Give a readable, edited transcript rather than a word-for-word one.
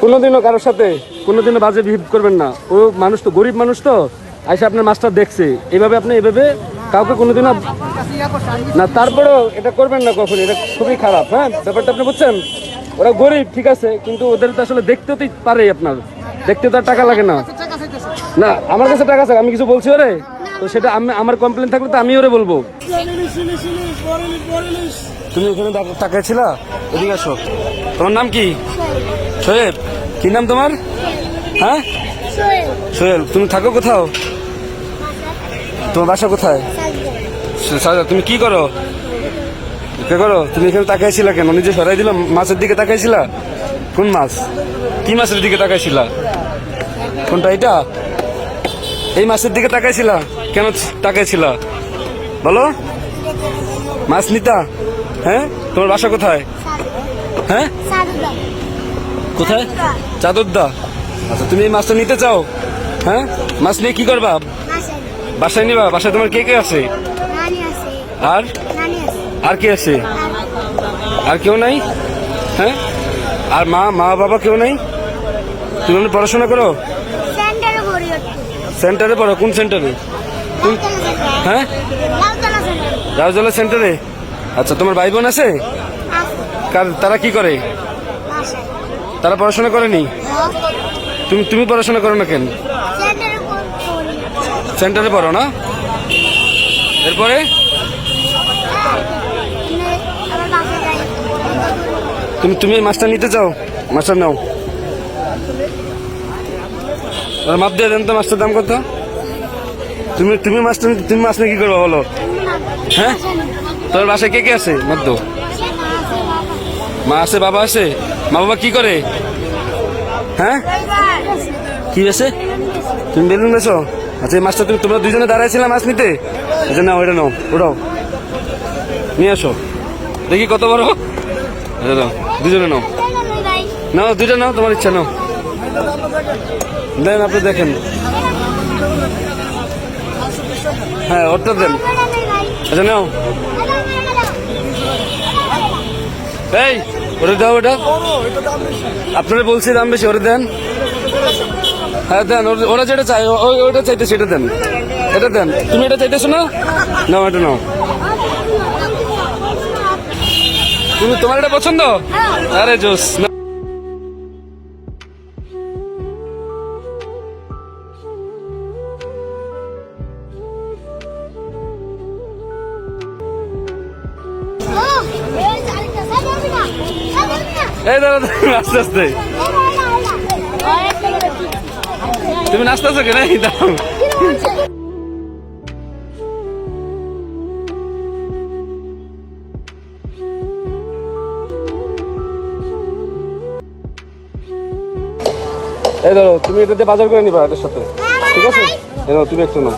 কোনোদিনও কারোর সাথে কোনোদিনও বাজে বিহেভ করবেন না। ও মানুষ তো, গরিব মানুষ তো, আইসা আপনার মাছটা দেখছে, এইভাবে আপনি এভাবে কাউকে কোনোদিনও না, তারপরেও এটা করবেন না কখন, এটা খুবই খারাপ। হ্যাঁ, ব্যাপারটা আপনি বুঝছেন? ওরা গরিব ঠিক আছে, কিন্তু ওদের তো আসলে দেখতেও তো পারে, আপনার দেখতে তো আর টাকা লাগে না। না, আমার কাছে টাকা আছে, আমি কিছু বলছি ওরে, তো সেটা আমি, আমার কমপ্লেন থাকলে তো আমি ওরে বলবো। তুমি ওখানে টাকায় ছিলা, এদিকে আসো। তোমার নাম কি? সোহেব। কি নাম তোমার? হ্যাঁ, সোহেল। তুমি থাকো কোথাও? তোমার বাসা কোথায়? তুমি কি করো? কে করো? তুমি এখানে তাকাইছিলা কেন? নিজে সরাই দিলাম, মাছের দিকে তাকাইছিলা? কোন মাছ? কি মাছের দিকে তাকাইছিলা? কোনটা, এটা? এই মাছের দিকে তাকাইছিলা কেন? তাকাইছিলা বলো। মাছ নিতা? হ্যাঁ, তোমার বাসা কোথায়? হ্যাঁ, কোথায়? চাদরদা। আচ্ছা, তুমি এই মাছটা নিতে চাও? হ্যাঁ, মাছ নিয়ে কি করবা? বাসায় নিবা? বাসায় তোমার কে কে আছে? আর আর কে আছে? আর কেউ নাই? হ্যাঁ, আর মা বাবা কেউ নাই? তুমি পড়াশোনা করো? সেন্টারে পড়ো? কোন সেন্টারে? হ্যাঁ, রাউজালা সেন্টারে। আচ্ছা, তোমার ভাই বোন আছে? তারা কি করে? তারা পড়াশোনা করেনি? তুমি পড়াশোনা করো না কেন? সেন্টারে পড়ো না? এরপরে তুমি মাছটা নিতে চাও? মাছটা নাও। মাপ দিয়ে দেন তো, মাছটার দাম কত? তুমি মাছটা, তুমি মাছ নিয়ে কি করবো বলো? হ্যাঁ, তোর বাসায় কে কে আছে? মাত্র মা আছে, বাবা আছে। মা বাবা কি করে? হ্যাঁ, কি আছে? তুমি বেলুন বেছো? আচ্ছা, এই মাছটা তোমরা দুজনে দাঁড়াইছিলাম মাছ নিতে? আচ্ছা, নাও, ওইটা নাও, ওটাও নিয়ে আসো। দেখি কত বড়। আচ্ছা, নাও, দুজনে নাও, নাও, দুইটা নাও, তোমার ইচ্ছা নাও। দেন, আপনি দেখেন। হ্যাঁ, ওটা দেন। আচ্ছা, নাও। এই, ওটা দাও, ওটা আপনারা বলছি দাম বেশি, ওটা দেন। হ্যাঁ, দেন, ওরা যেটা চাই, ওইটা চাইতে সেটা দেন। এটা দেন। তুমি এটা চাইতেছো না? নাও, এটা নাও। তোমার এটা পছন্দ? আরে জোস। এই দাদা, আস্তে আস্তে। তুমি নাচতেছো কেন? এই দাও। এই ধরো, তুমি এটাতে বাজার করে নিবা এটার সাথে, ঠিক আছে? তুমি একটু নাও।